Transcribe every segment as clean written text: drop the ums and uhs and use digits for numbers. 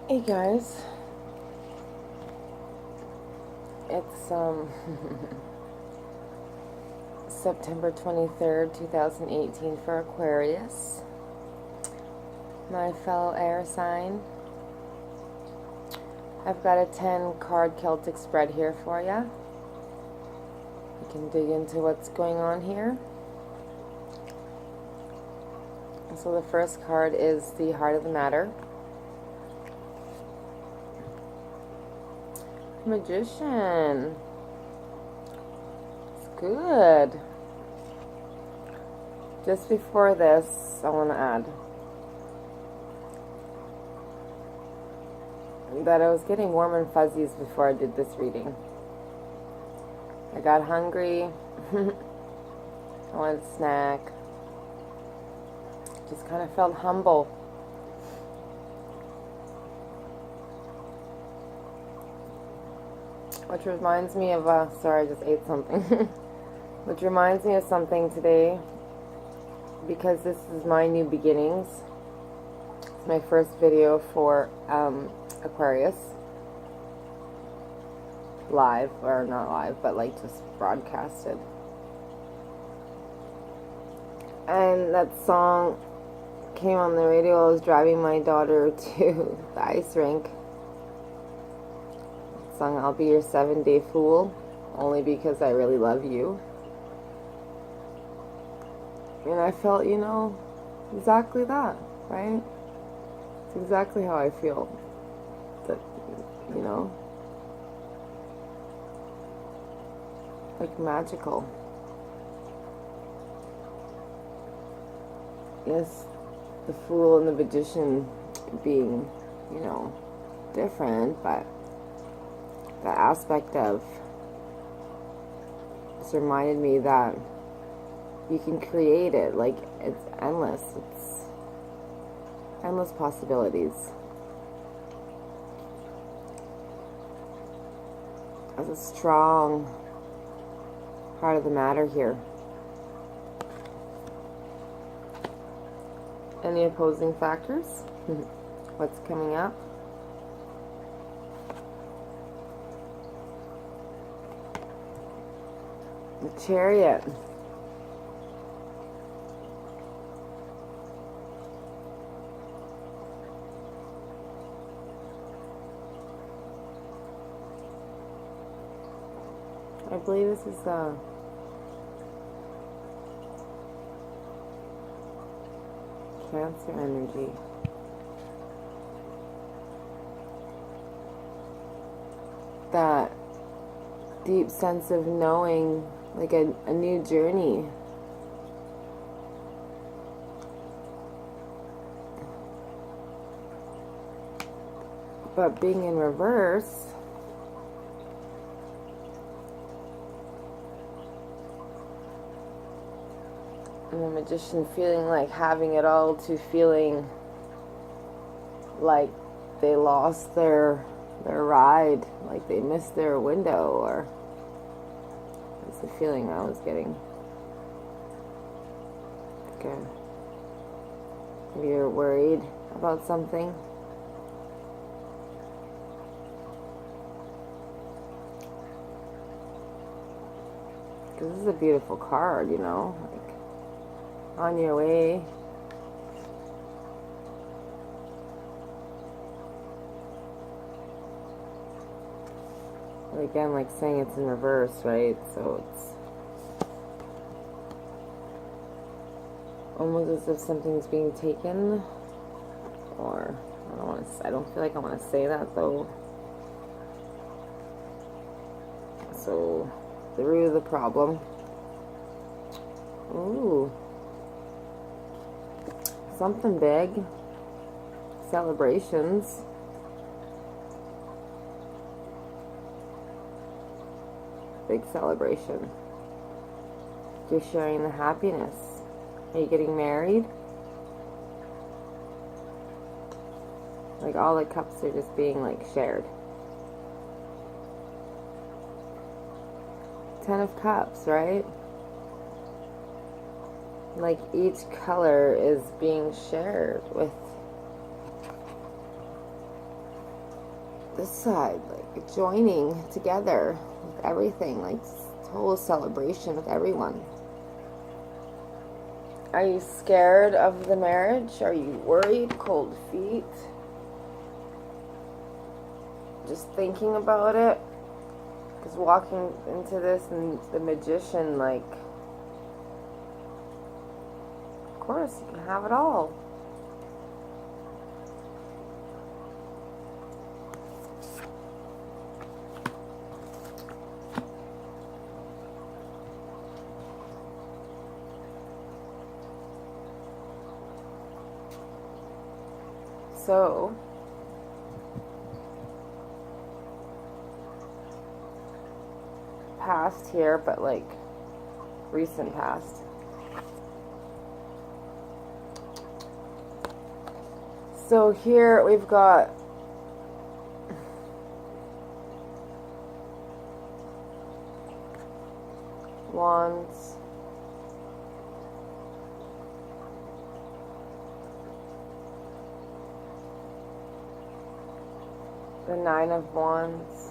Hey guys, it's September 23rd, 2018 for Aquarius, my fellow air sign. I've got a 10 card Celtic spread here for you. You can dig into what's going on here. So the first card is the Heart of the Matter. Magician. It's good. Just before this, I want to add that I was getting warm and fuzzies before I did this reading. I got hungry. I wanted a snack. Just kind of felt humble. Which reminds me of, sorry, I just ate something. Which reminds me of something today, because this is my new beginnings. It's my first video for Aquarius. Live, or not live, but like just broadcasted. And that song came on the radio. I was driving my daughter to the ice rink. Song I'll Be Your 7-Day Fool, only because I really love you. And I felt, exactly that, right? It's exactly how I feel. That, like magical. Yes, the Fool and the Magician being, different, but the aspect of this reminded me that you can create it. Like, it's endless. It's endless possibilities. There's a strong Heart of the Matter here. Any opposing factors? What's coming up? The Chariot. I believe this is Cancer energy. That deep sense of knowing, like a new journey. But being in reverse, and the Magician feeling like having it all to feeling like they lost their ride, like they missed their window, or that's the feeling I was getting. Okay. Maybe you're worried about something. Because this is a beautiful card, like on your way. But again, like saying it's in reverse, right? So it's almost as if something's being taken, or I don't feel like I want to say that though. So the root of the problem. Ooh. Something big. Celebrations. Big celebration. You're sharing the happiness. Are you getting married? Like all the cups are just being like shared. 10 of Cups, right? Like each color is being shared with this side, like joining together with everything, like total celebration with everyone. Are you scared of the marriage? Are you worried? Cold feet? Just thinking about it? Because walking into this and the Magician, like, of course, you can have it all. So, past here, but like recent past. So here we've got Wands, the Nine of Wands,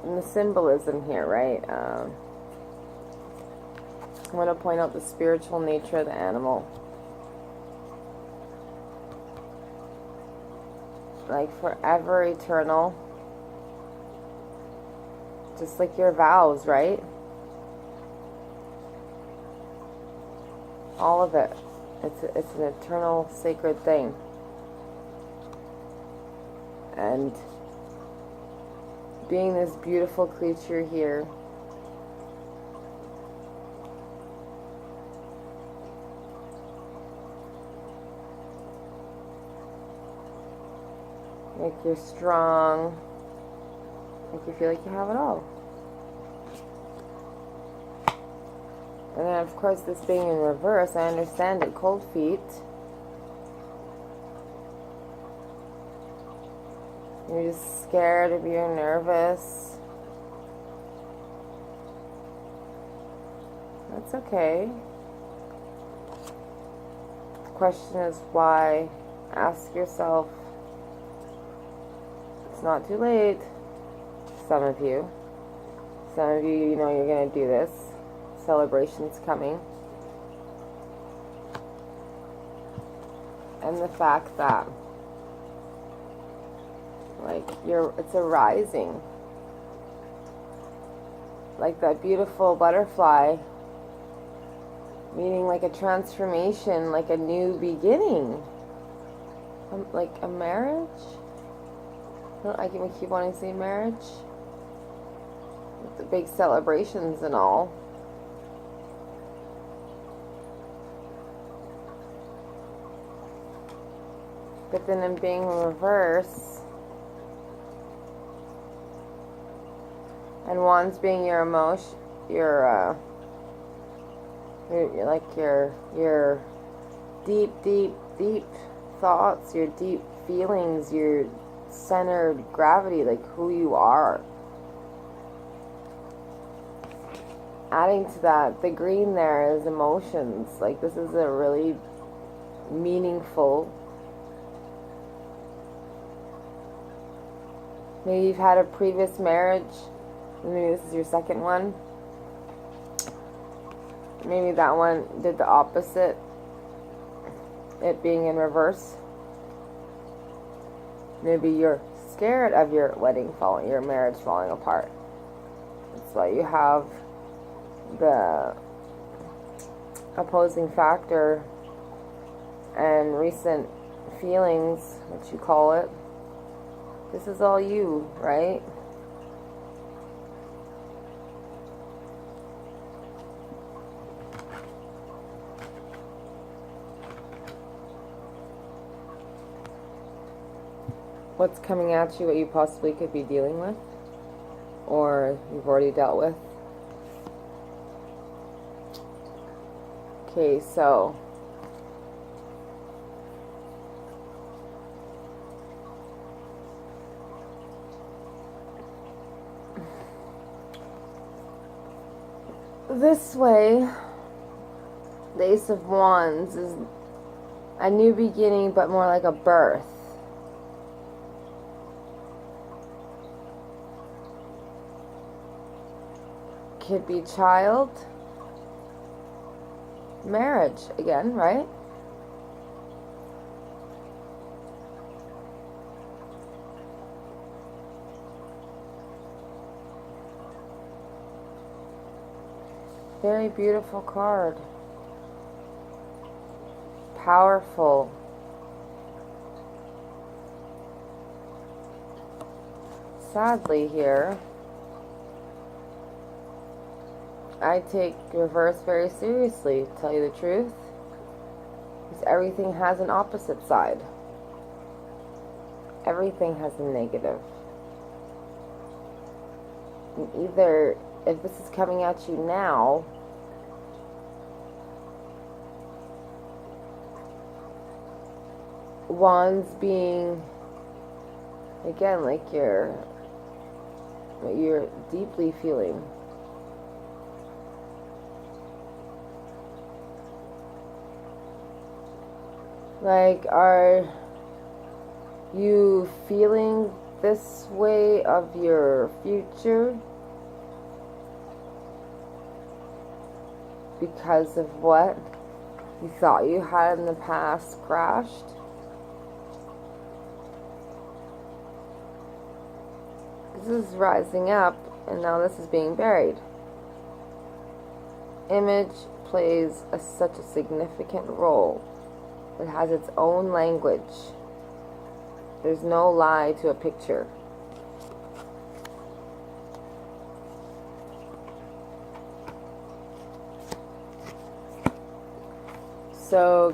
and the symbolism here, right? I want to point out the spiritual nature of the animal. Like forever, eternal. Just like your vows, right? All of it. It's an eternal, sacred thing. And being this beautiful creature here, like you're strong, like you feel like you have it all. And then of course this being in reverse, I understand it, cold feet. You're just scared or you're nervous. That's okay. The question is why? Ask yourself. It's not too late. Some of you, you know you're going to do this. Celebration's coming. And the fact that like it's a rising, like that beautiful butterfly, meaning like a transformation, like a new beginning, like a marriage. I keep wanting to say marriage, with the big celebrations and all. But then in being in reverse, and Wands being your emotion, your like your deep thoughts, your deep feelings, your centered gravity, like who you are. Adding to that, the green there is emotions. Like this is a really meaningful. Maybe you've had a previous marriage. Maybe this is your second one. Maybe that one did the opposite, it being in reverse. Maybe you're scared of your your marriage falling apart. That's why you have the opposing factor and recent feelings, what you call it. This is all you, right? What's coming at you, what you possibly could be dealing with, or you've already dealt with. Okay, so this way, the Ace of Wands is a new beginning, but more like a birth. could be child, marriage again, right? Very beautiful card. Powerful. Sadly here, I take reverse very seriously, to tell you the truth. Because everything has an opposite side. Everything has a negative. And either, if this is coming at you now, wands being, again, like you're deeply feeling. Like, are you feeling this way of your future because of what you thought you had in the past crashed? This is rising up, and now this is being buried. Image plays such a significant role. It has its own language. There's no lie to a picture. So,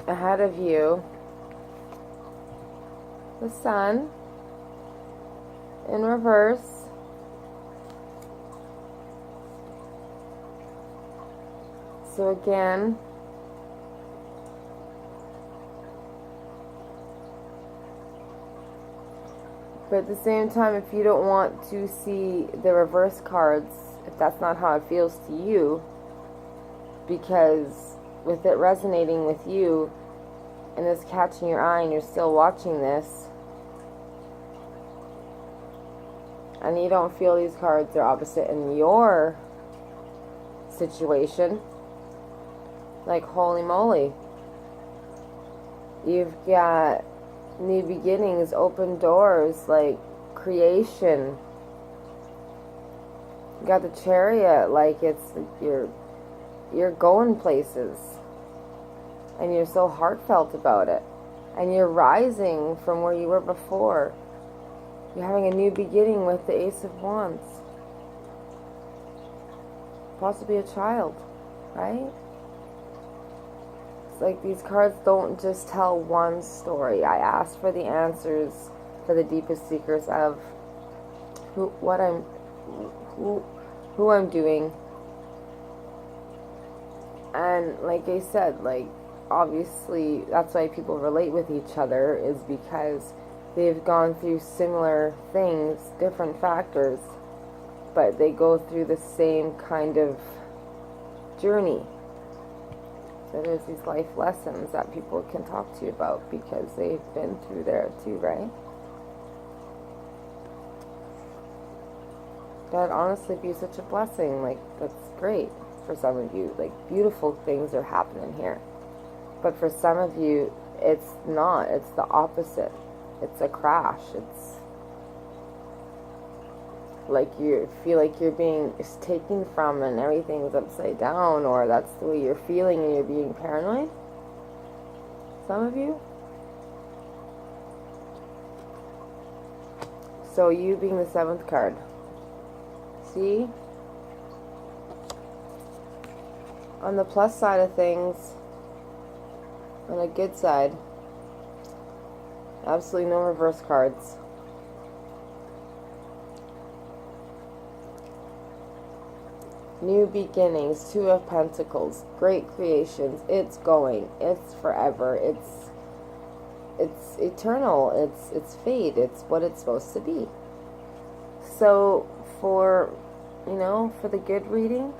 ahead of you, the sun in reverse. So again, but at the same time, if you don't want to see the reverse cards, if that's not how it feels to you, because with it resonating with you and it's catching your eye and you're still watching this, and you don't feel these cards are opposite in your situation, like holy moly, you've got new beginnings, open doors, like creation. You got the Chariot, like it's you're going places, and you're so heartfelt about it, and you're rising from where you were before. You're having a new beginning with the Ace of Wands. Possibly a child, right? It's like these cards don't just tell one story. I asked for the answers for the deepest secrets of who I'm doing. And like I said, like obviously that's why people relate with each other, is because they've gone through similar things, different factors, but they go through the same kind of journey. So there's these life lessons that people can talk to you about because they've been through there too, right? That'd honestly be such a blessing. Like, that's great for some of you. Like, beautiful things are happening here. But for some of you, it's not. It's the opposite. It's a crash. It's like you feel like you're being taken from and everything's upside down, or that's the way you're feeling and you're being paranoid. Some of you. So you being the 7th card. See? On the plus side of things, on a good side, absolutely no reverse cards. New beginnings, 2 of Pentacles, great creations. It's going. It's forever. It's eternal. It's fate. It's what it's supposed to be. So for, for the good reading,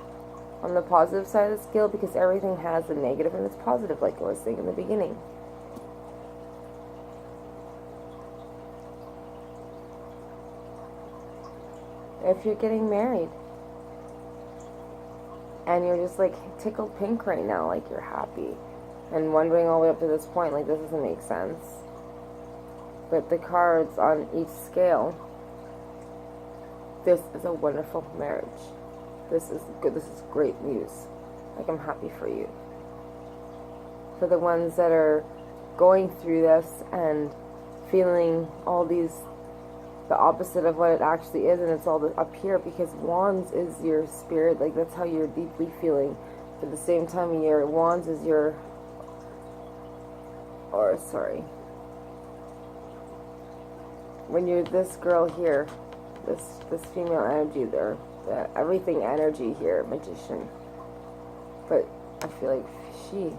on the positive side of the scale, because everything has a negative and it's positive, like I was saying in the beginning. If you're getting married, and you're just like tickled pink right now, like you're happy, and wondering all the way up to this point, like this doesn't make sense. But the cards on each scale, this is a wonderful marriage. This is good. This is great news. Like, I'm happy for you. For the ones that are going through this and feeling all these, the opposite of what it actually is, and it's all up here, because Wands is your spirit, like that's how you're deeply feeling. But at the same time of year, Wands is your, or sorry, when you're this girl here, this female energy there, the everything energy here, Magician. But I feel like she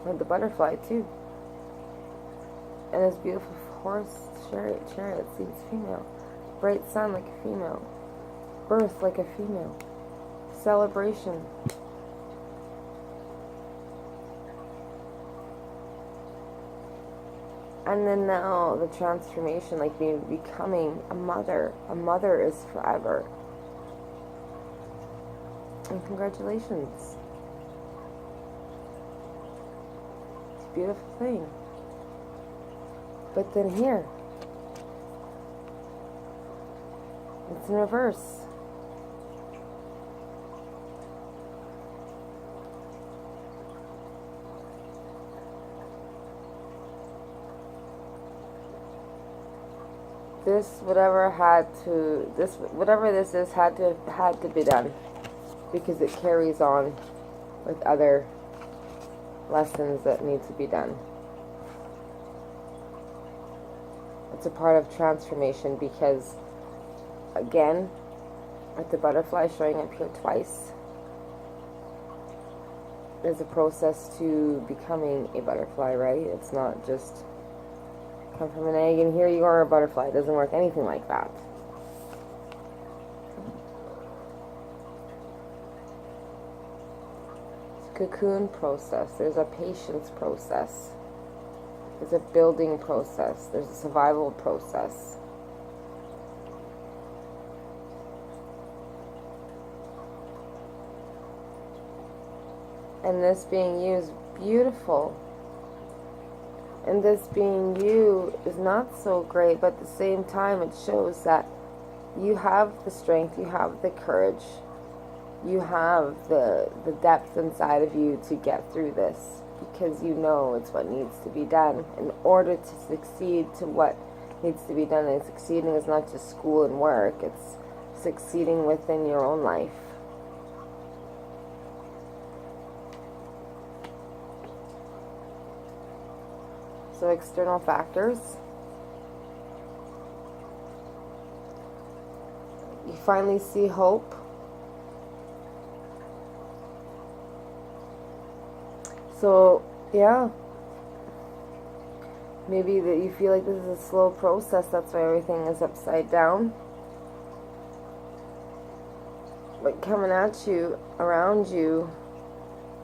had the butterfly too, and this beautiful horse chariot seems female, bright sun like a female, birth like a female, celebration. And then now the transformation, like becoming a mother. A mother is forever. And congratulations. It's a beautiful thing. But then here, it's in reverse. Whatever this is had to be done, because it carries on with other lessons that need to be done. It's a part of transformation, because again, with the butterfly showing up here twice, there's a process to becoming a butterfly, right? It's not just come from an egg and here you are a butterfly. It doesn't work anything like that. It's a cocoon process. There's a patience process. There's a building process. There's a survival process. And this being you is beautiful. And this being you is not so great, but at the same time it shows that you have the strength, you have the courage, you have the depth inside of you to get through this, because you know it's what needs to be done in order to succeed to what needs to be done. And succeeding is not just school and work, it's succeeding within your own life. So external factors. You finally see hope. So, yeah. Maybe that you feel like this is a slow process, that's why everything is upside down. But coming at you, around you,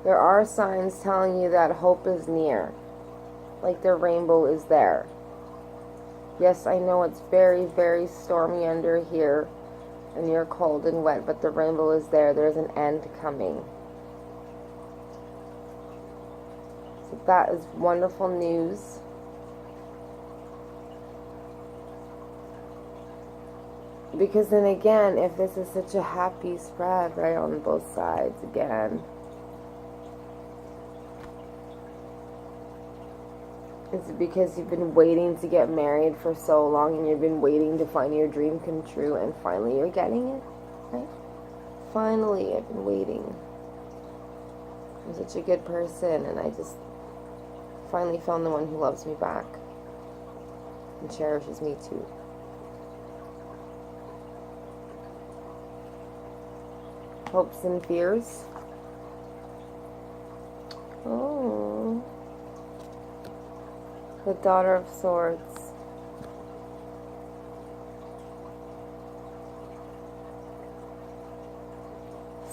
there are signs telling you that hope is near. Like the rainbow is there. Yes, I know it's very, very stormy under here, and you're cold and wet, but the rainbow is there. There's an end coming. So that is wonderful news. Because then again, if this is such a happy spread, right, on both sides again, is it because you've been waiting to get married for so long, and you've been waiting to find your dream come true, and finally you're getting it, right? Finally, I've been waiting. I'm such a good person, and I just finally found the one who loves me back and cherishes me too. Hopes and fears. Oh. The Daughter of Swords.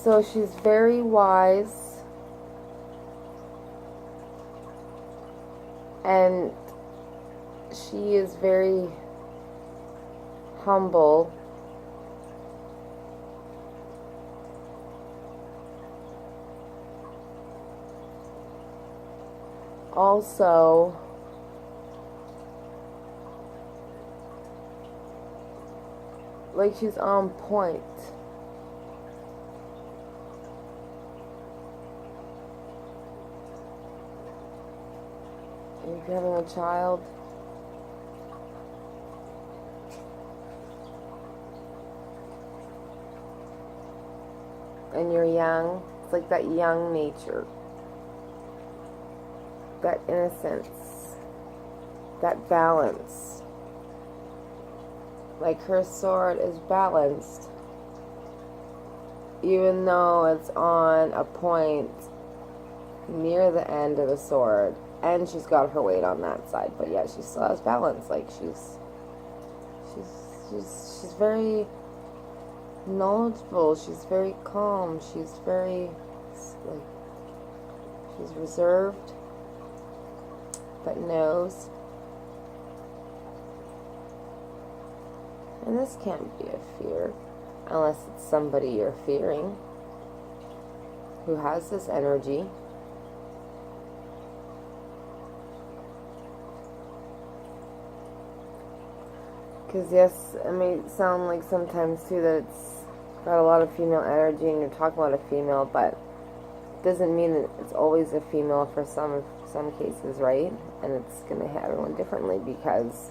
So she's very wise, and she is very humble, Also, like she's on point. And if you're having a child, and you're young, it's like that young nature, that innocence, that balance. Like her sword is balanced, even though it's on a point near the end of the sword, and she's got her weight on that side, but yet she still has balance. Like she's very knowledgeable. She's very calm. She's very, like, she's reserved, but knows. And this can't be a fear, unless it's somebody you're fearing who has this energy. Because yes, it may sound like sometimes too that it's got a lot of female energy and you're talking about a female, but it doesn't mean that it's always a female for some cases, right? And it's going to hit everyone differently, because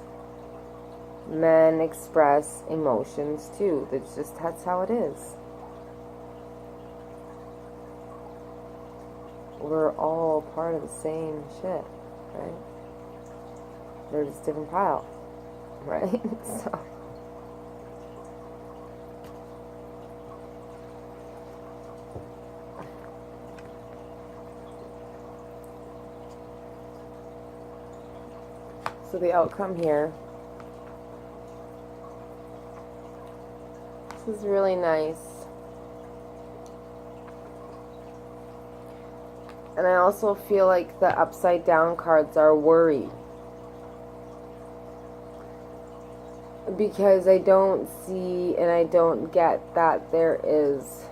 men express emotions too. That's how it is. We're all part of the same shit, right? They're just different pile, right? So the outcome here, this is really nice. And I also feel like the upside down cards are worry. Because I don't see and I don't get that there's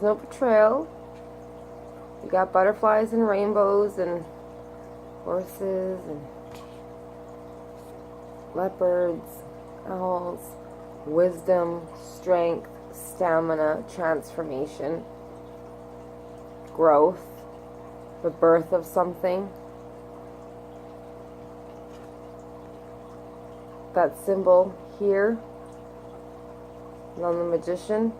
no betrayal. You got butterflies and rainbows and horses and leopards, owls, wisdom, strength, stamina, transformation, growth, the birth of something. That symbol here on the Magician,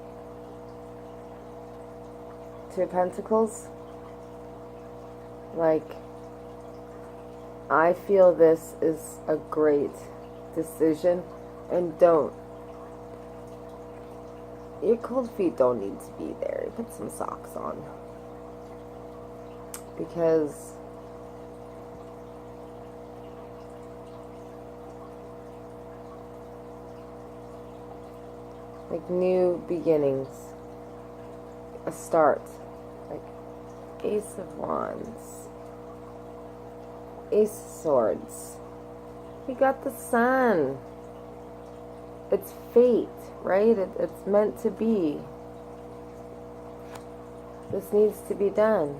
Two of Pentacles. Like, I feel this is a great decision, and your cold feet don't need to be there. Put some socks on, because like new beginnings, a start, like Ace of Wands, Ace of Swords. You got the Sun. It's fate, right? It's meant to be. This needs to be done.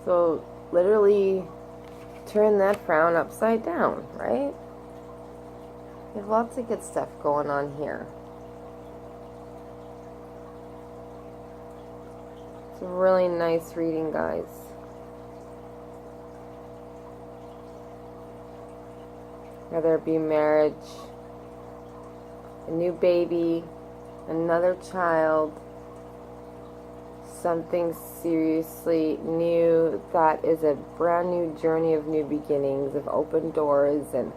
So literally turn that frown upside down, right? You have lots of good stuff going on here. It's a really nice reading, guys. Whether it be marriage, a new baby, another child, something seriously new that is a brand new journey of new beginnings, of open doors and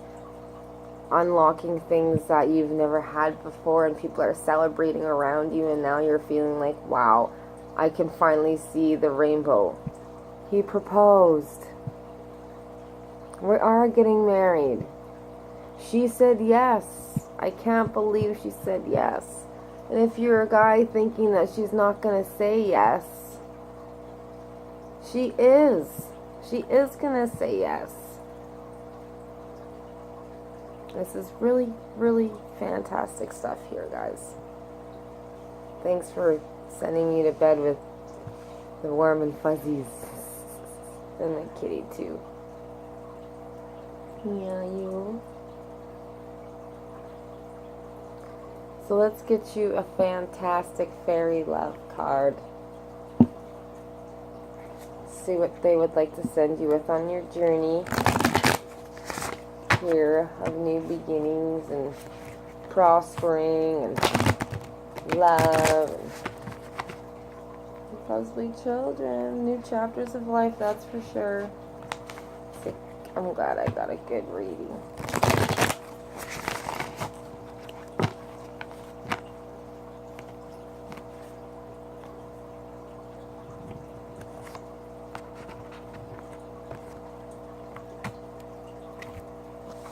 unlocking things that you've never had before, and people are celebrating around you, and now you're feeling like, wow, I can finally see the rainbow. He proposed. We are getting married. She said yes. I can't believe she said yes. And if you're a guy thinking that she's not going to say yes, she is. She is going to say yes. This is really, really fantastic stuff here, guys. Thanks for sending me to bed with The warm and fuzzies. And the kitty too. Yeah, you. So let's get you a fantastic fairy love card. See what they would like to send you with on your journey here of new beginnings and prospering and love and possibly children, new chapters of life, that's for sure. I'm glad I got a good reading.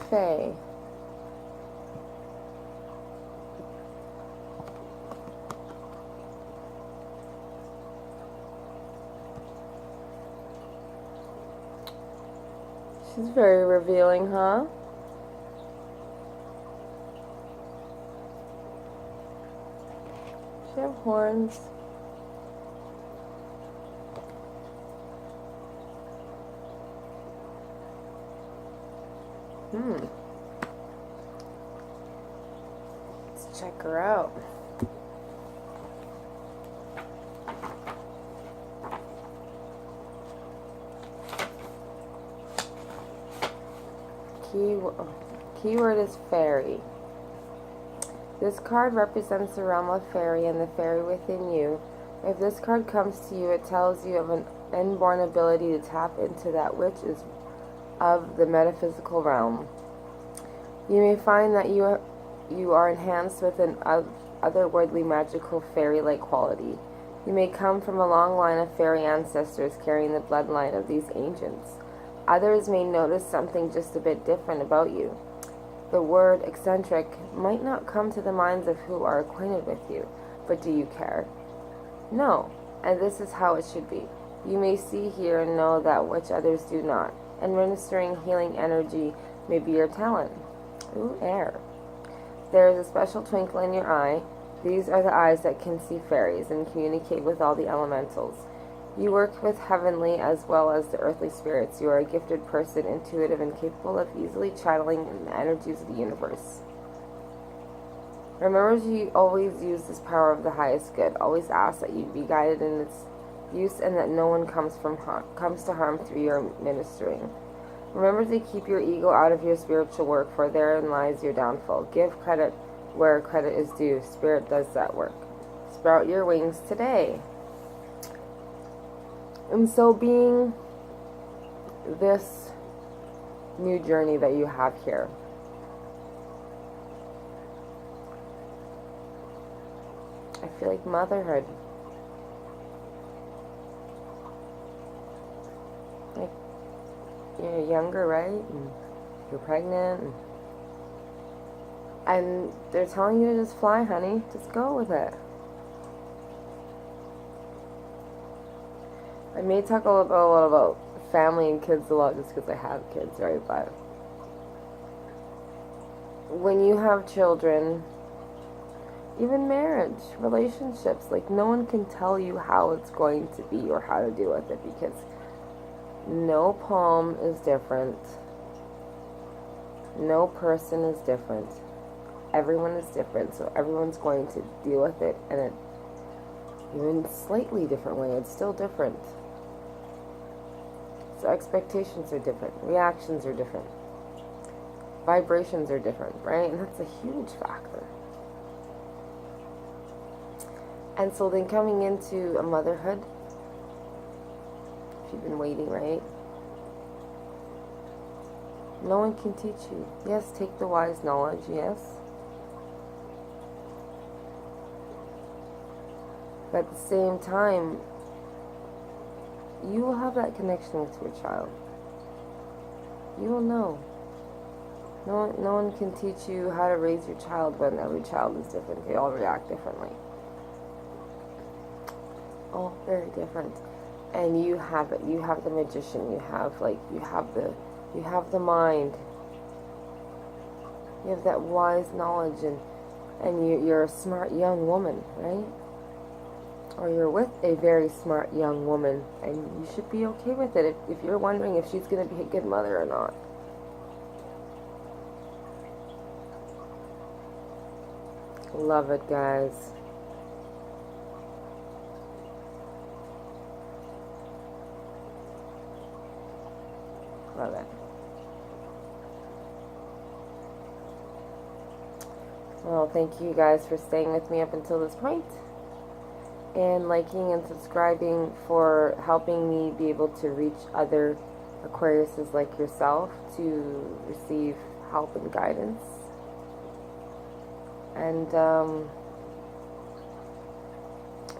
Faye. She's very revealing, huh? She have horns. Let's check her out. Keyword is fairy. This card represents the realm of fairy and the fairy within you. If this card comes to you, it tells you of an inborn ability to tap into that which is of the metaphysical realm. You may find that you are enhanced with an otherworldly, magical, fairy-like quality. You may come from a long line of fairy ancestors carrying the bloodline of these ancients. Others may notice something just a bit different about you. The word eccentric might not come to the minds of who are acquainted with you, but do you care? No, and this is how it should be. You may see, hear, and know that which others do not, and administering healing energy may be your talent. Ooh, air. There is a special twinkle in your eye. These are the eyes that can see fairies and communicate with all the elementals. You work with heavenly as well as the earthly spirits. You are a gifted person, intuitive and capable of easily channeling the energies of the universe. Remember to always use this power of the highest good. Always ask that you be guided in its use and that no one comes to harm through your ministering. Remember to keep your ego out of your spiritual work, for therein lies your downfall. Give credit where credit is due. Spirit does that work. Sprout your wings today. And so being this new journey that you have here, I feel like motherhood. Like, you're younger, right? And you're pregnant. And they're telling you to just fly, honey. Just go with it. I may talk a lot about family and kids a lot just because I have kids, right? But when you have children, even marriage, relationships, like no one can tell you how it's going to be or how to deal with it, because no poem is different. No person is different. Everyone is different, so everyone's going to deal with it in an even slightly different way. It's still different. So expectations are different. Reactions are different. Vibrations are different, right? And that's a huge factor. And so then coming into a motherhood, if you've been waiting, right? No one can teach you. Yes, take the wise knowledge, yes. But at the same time, you will have that connection with your child. You will know. No one can teach you how to raise your child when every child is different. They all react differently. All very different. And you have it. You have the magician. You have the mind. You have that wise knowledge, and you're a smart young woman, right? or you're with a very smart young woman, and you should be okay with it if you're wondering if she's going to be a good mother or not. Love it, guys. Love it. Well, thank you guys for staying with me up until this point, and liking and subscribing for helping me be able to reach other Aquariuses like yourself to receive help and guidance. And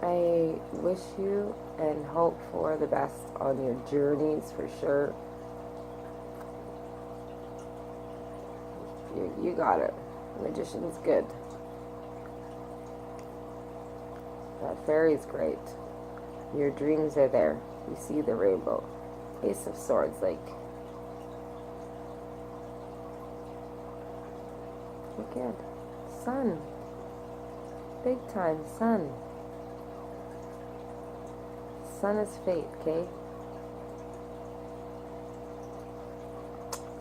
I wish you and hope for the best on your journeys, for sure. You got it. Magician's good. That fairy's great. Your dreams are there. You see the rainbow. Ace of Swords, like, look at sun. Big time sun. Sun is fate, okay?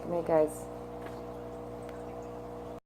Good night, guys.